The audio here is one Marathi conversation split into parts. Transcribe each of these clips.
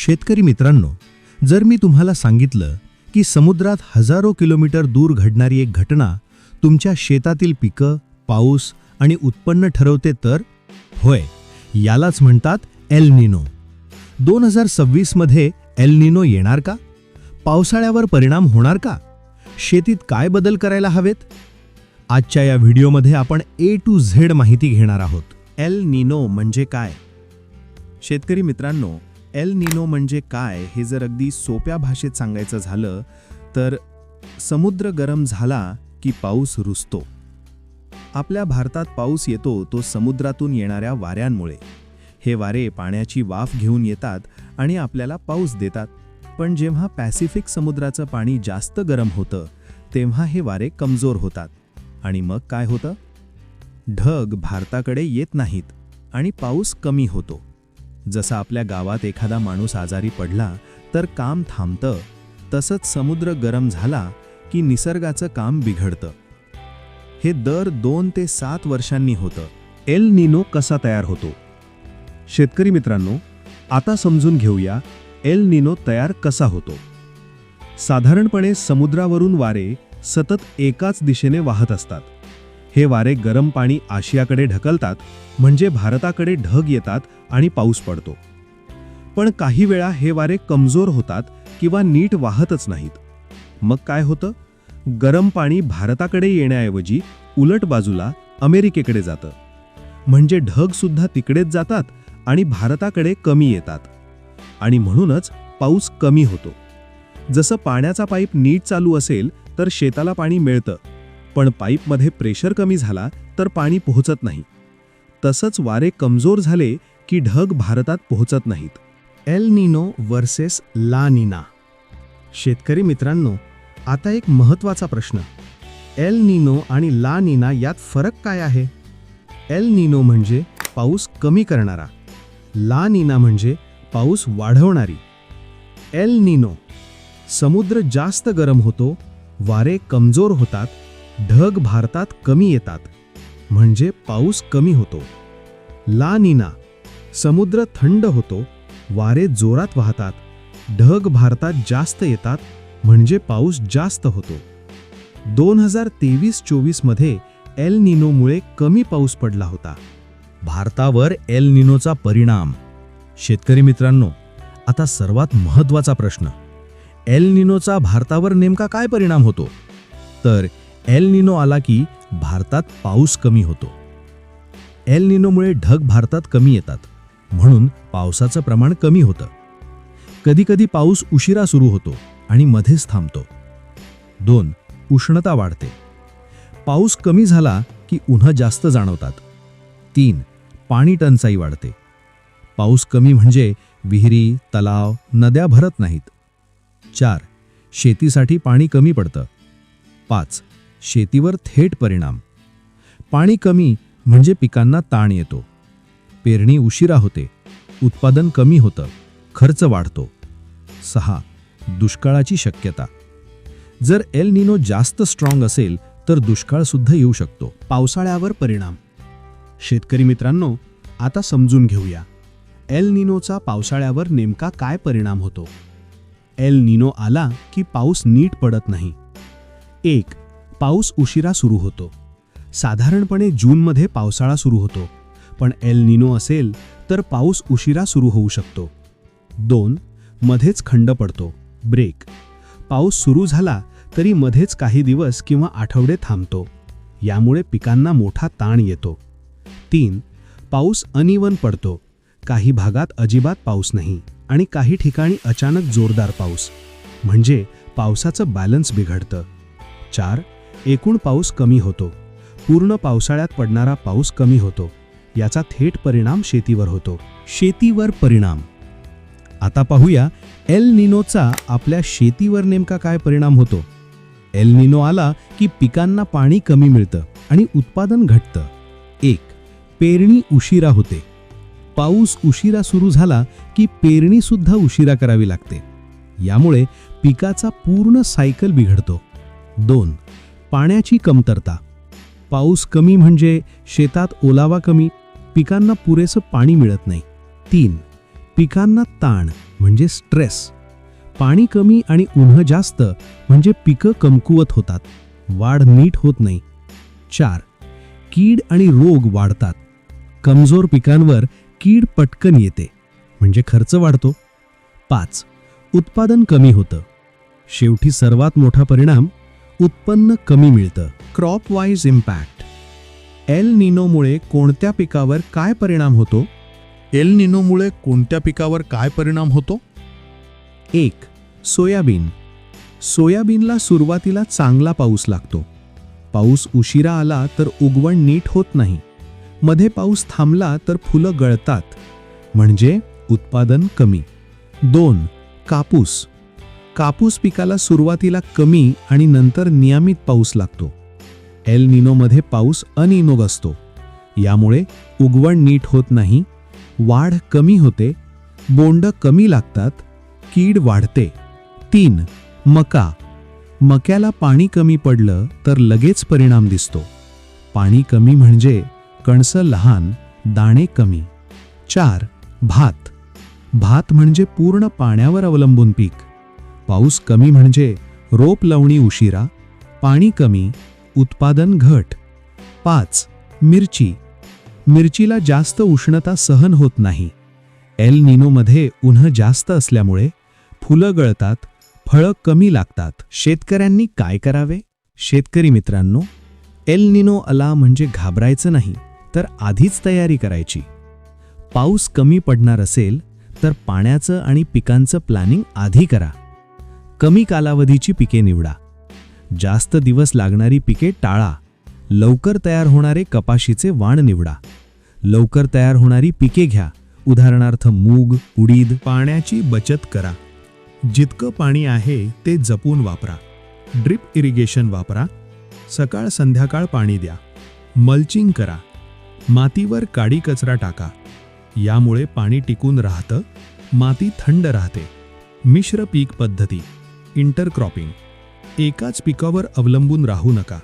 शेतकरी मित्रांनो, जर मी तुम्हाला सांगितलं की समुद्रात हजारो किलोमीटर दूर घडणारी एक घटना तुमच्या शेतातील पिकं, पाऊस आणि उत्पन्न ठरवते, तर होय, यालाच म्हणतात एल निनो. 2026 मध्ये एल निनो येणार का? पावसाळ्यावर परिणाम होणार का? शेतीत काय बदल करायला हवेत? आजच्या या व्हिडिओमध्ये आपण A to Z माहिती घेणार आहोत. एल निनो म्हणजे काय? शेतकरी मित्रांनो, एल निनो म्हणजे काय हे जर अगदी सोप्या भाषेत सांगायचं झालं तर समुद्र गरम झाला की पाऊस रुजतो. आपल्या भारतात पाऊस येतो तो समुद्रातून येणाऱ्या वाऱ्यांमुळे. हे वारे पाण्याची वाफ घेऊन येतात आणि आपल्याला पाऊस देतात. पण जेव्हा पॅसिफिक समुद्राचं पाणी जास्त गरम होतं तेव्हा हे वारे कमजोर होतात आणि मग काय होतं? ढग भारताकडे येत नाहीत आणि पाऊस कमी होतो. जसं आपल्या गावात एखादा माणूस आजारी पडला तर काम थांबतं, तसंच समुद्र गरम झाला की निसर्गाचं काम बिघडतं. हे दर 2 ते 7 वर्षांनी होतं. एल निनो कसा तयार होतो? शेतकरी मित्रांनो, आता समजून घेऊया एल निनो तयार कसा होतो. साधारणपणे समुद्रावरून वारे सतत एकाच दिशेने वाहत असतात. हे वारे गरम पाणी आशियाकडे ढकलतात, म्हणजे भारताकडे ढग येतात आणि पाऊस पडतो. पण काही वेळा हे वारे कमजोर होतात किंवा नीट वाहतच नाहीत. मग काय होतं? गरम पाणी भारताकडे येण्याऐवजी उलट बाजूला अमेरिकेकडे जातं. म्हणजे ढग सुद्धा तिकडेच जातात आणि भारताकडे कमी येतात. आणि म्हणूनच पाऊस कमी होतो. जसं पाण्याचा पाईप नीट चालू असेल तर शेताला पाणी मिळतं, पण पाईपमध्ये प्रेशर कमी झाला तर पाणी पोहोचत नाही. तसंच वारे कमजोर झाले की ढग भारतात पोहोचत नाहीत. एल निनो वर्सेस ला निना. शेतकरी मित्रांनो, आता एक महत्त्वाचा प्रश्न. एल निनो आणि ला निना यात फरक काय आहे? एल निनो म्हणजे पाऊस कमी करणारा, ला निना म्हणजे पाऊस वाढवणारी. एल निनो समुद्र जास्त गरम होतो, वारे कमजोर होतात, ढग भारतात कमी येतात, म्हणजे पाऊस कमी होतो. ला निना समुद्र थंड होतो, वारे जोरात वाहतात, ढग भारतात जास्त येतात, म्हणजे पाऊस जास्त होतो. 2023-24 मध्ये एल निनोमुळे कमी पाऊस पडला होता. भारतावर एल निनोचा परिणाम. शेतकरी मित्रांनो, आता सर्वात महत्त्वाचा प्रश्न. एल निनोचा भारतावर नेमका काय परिणाम होतो? तर एल निनो आला की भारतात पाऊस कमी होतो. एल निनोमुळे ढग भारतात कमी येतात, म्हणून पावसाचं प्रमाण कमी होतं. कधीकधी पाऊस उशिरा सुरू होतो आणि मध्येच थांबतो. 2. उष्णता वाढते. पाऊस कमी झाला की उन्हं जास्त जाणवतात. 3. पाणी टंचाई वाढते. पाऊस कमी म्हणजे विहिरी, तलाव, नद्या भरत नाहीत. 4. शेतीसाठी पाणी कमी पडतं. 5. शेतीवर थेट परिणाम. पाणी कमी म्हणजे पिकांना ताण येतो. पेरणी उशिरा होते, उत्पादन कमी होतं, खर्च वाढतो. 6. दुष्काळाची शक्यता. जर एल निनो जास्त स्ट्रॉंग असेल तर दुष्काळ सुद्धा येऊ शकतो. पावसाळ्यावर परिणाम. शेतकरी मित्रांनो, आता समजून घेऊया एल निनोचा पावसाळ्यावर नेमका काय परिणाम होतो. एल निनो आला की पाऊस नीट पडत नाही. 1. पाऊस उशिरा सुरू होतो. साधारणपणे जूनमध्ये पावसाळा सुरू होतो, पण एल निनो असेल तर पाऊस उशिरा सुरू होऊ शकतो. 2. मध्येच खंड पडतो, ब्रेक. पाऊस सुरू झाला तरी मध्येच काही दिवस किंवा आठवडे थांबतो. यामुळे पिकांना मोठा ताण येतो. 3. पाऊस अनइवन पडतो. काही भागात अजिबात पाऊस नाही आणि काही ठिकाणी अचानक जोरदार पाऊस, म्हणजे पावसाचं बॅलन्स बिघडतं. 4. एकूण पाऊस कमी होतो. पूर्ण पावसाळ्यात पडणारा पाऊस कमी होतो. याचा थेट परिणाम शेतीवर होतो. शेतीवर परिणाम. आता पाहूया एल निनोचा आपल्या शेतीवर नेमका काय परिणाम होतो. एल निनो आला की पिकांना पाणी कमी मिळतं आणि उत्पादन घटतं. 1. पेरणी उशिरा होते. पाऊस उशिरा सुरू झाला की पेरणी सुद्धा उशिरा करावी लागते. यामुळे पिकाचा पूर्ण सायकल बिघडतो. 2. पाण्याची कमतरता. पाऊस कमी म्हणजे शेतात ओलावा कमी, पिकांना पुरेसं पाणी मिळत नाही. 3. पिकांना ताण. म्हणजे स्ट्रेस. पाणी कमी आणि उन्ह जास्त म्हणजे पिकं कमकुवत होतात, वाढ नीट होत नाही. 4. कीड आणि रोग वाढतात. कमजोर पिकांवर कीड पटकन येते म्हणजे खर्च वाढतो. 5. उत्पादन कमी होतं. शेवटी सर्वात मोठा परिणाम, उत्पन्न कमी मिळतं. Crop wise impact. एल निनोमुळे कोणत्या पिकावर काय परिणाम होतो? एल निनोमुळे कोणत्या पिकावर काय परिणाम होतो? 1. सोयाबीन. सोयाबीनला सुरुवातीला चांगला पाऊस लागतो. पाऊस उशिरा आला तर उगवण नीट होत नाही. मध्ये पाऊस थांबला तर फुलं गळतात म्हणजे उत्पादन कमी. 2. कापूस. कापूस पिकाला सुरुवातीला कमी आणि नंतर नियमित पाऊस लागतो. एल निनोमध्ये पाऊस अनियमित असतो. यामुळे उगवण नीट होत नाही, वाढ कमी होते, बोंड कमी लागतात, कीड वाढते. 3. मका. मक्याला पाणी कमी पडलं तर लगेच परिणाम दिसतो. पाणी कमी म्हणजे कणसं लहान, दाणे कमी. 4. भात. भात म्हणजे पूर्ण पाण्यावर अवलंबून पीक. पाऊस कमी म्हणजे रोप लावणी उशिरा, पाणी कमी, उत्पादन घट. 5. मिरची. मिरचीला जास्त उष्णता सहन होत नाही. एल निनोमध्ये उन्ह जास्त असल्यामुळे फुलं गळतात, फळं कमी लागतात. शेतकऱ्यांनी काय करावे? शेतकरी मित्रांनो, एल निनो आला म्हणजे घाबरायचं नाही, तर आधीच तयारी करायची. पाऊस कमी पडणार असेल तर पाण्याचं आणि पिकांचं प्लॅनिंग आधी करा. कमी कालावधीची पिके निवडा. जास्त दिवस लागणारी पिके टाळा. लवकर तयार होणारे कपाशीचे वाण निवडा. लवकर तयार होणारी पिके घ्या, उदाहरणार्थ मूग, उडीद. पाण्याची बचत करा. जितकं पाणी आहे ते जपून वापरा. ड्रिप इरिगेशन वापरा. सकाळ संध्याकाळ पाणी द्या. मल्चिंग करा. मातीवर काडी कचरा टाका. यामुळे पाणी टिकून राहतं, माती थंड राहते. मिश्र पीक पद्धती, इंटरक्रॉपिंग. एकाच पिकावर अवलंबून राहू नका.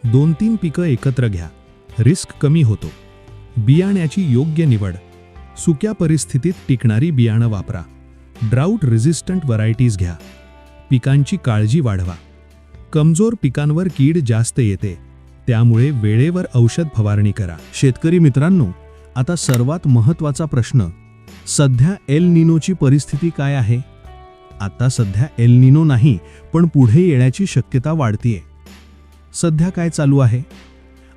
2-3 पिकं एकत्र घ्या. रिस्क कमी होतो. बियाण्याची योग्य निवड. सुक्या परिस्थितीत टिकणारी बियाणं वापरा. ड्राऊट रेझिस्टंट व्हरायटीज घ्या. पिकांची काळजी वाढवा. कमजोर पिकांवर कीड जास्त येते, त्यामुळे वेळेवर औषध फवारणी करा. शेतकरी मित्रांनो, आता सर्वात महत्त्वाचा प्रश्न, सध्या एल निनोची परिस्थिती काय आहे? आता सध्या एल निनो नाही, पण पुढे येण्याची शक्यता वाढतीये. सध्या काय चालू आहे?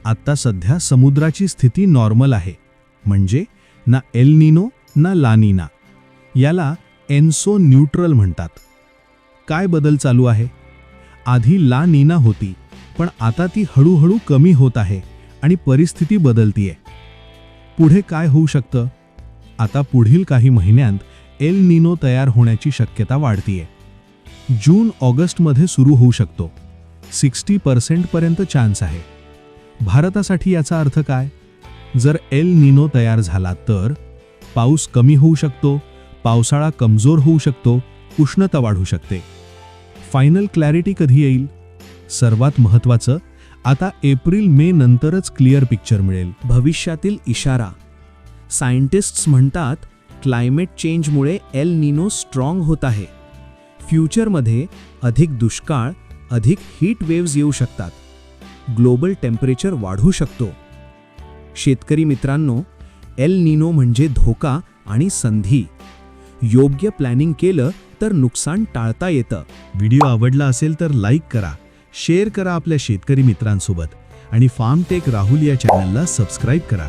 आता सध्या समुद्राची स्थिती नॉर्मल आहे, म्हणजे ना एल निनो ना ला निना. याला एन्सो न्यूट्रल म्हणतात. काय बदल चालू आहे? आधी ला निना होती, पण आता ती हळूहळू कमी होत आहे आणि परिस्थिती बदलतीये. पुढे काय होऊ शकतं? आता पुढील काही महिन्यांत एल निनो तयार होण्याची शक्यता वाढतीये. जून-ऑगस्टमध्ये सुरू होऊ शकतो. 60% पर्यंत चान्स आहे. भारतासाठी याचा अर्थ काय? जर एल निनो तयार झाला तर पाऊस कमी होऊ शकतो, पावसाळा कमजोर होऊ शकतो, उष्णता वाढू शकते. फायनल क्लॅरिटी कधी येईल? सर्वात महत्त्वाचं, आता एप्रिल-मे नंतरच क्लिअर पिक्चर मिळेल. भविष्यातील इशारा. सायंटिस्ट्स म्हणतात क्लायमेट चेंजमुळे एल निनो स्ट्रॉंग होत आहे. फ्युचरमध्ये अधिक दुष्काळ, अधिक हीट वेव्हज येऊ शकतात. ग्लोबल टेम्परेचर वाढू शकतो. शेतकरी मित्रांनो, एल निनो म्हणजे धोका आणि संधी. योग्य प्लॅनिंग केलं तर नुकसान टाळता येतं. व्हिडिओ आवडला असेल तर लाईक करा, शेअर करा आपल्या शेतकरी मित्रांसोबत आणि फार्म टेक राहुल या चॅनलला सबस्क्राईब करा.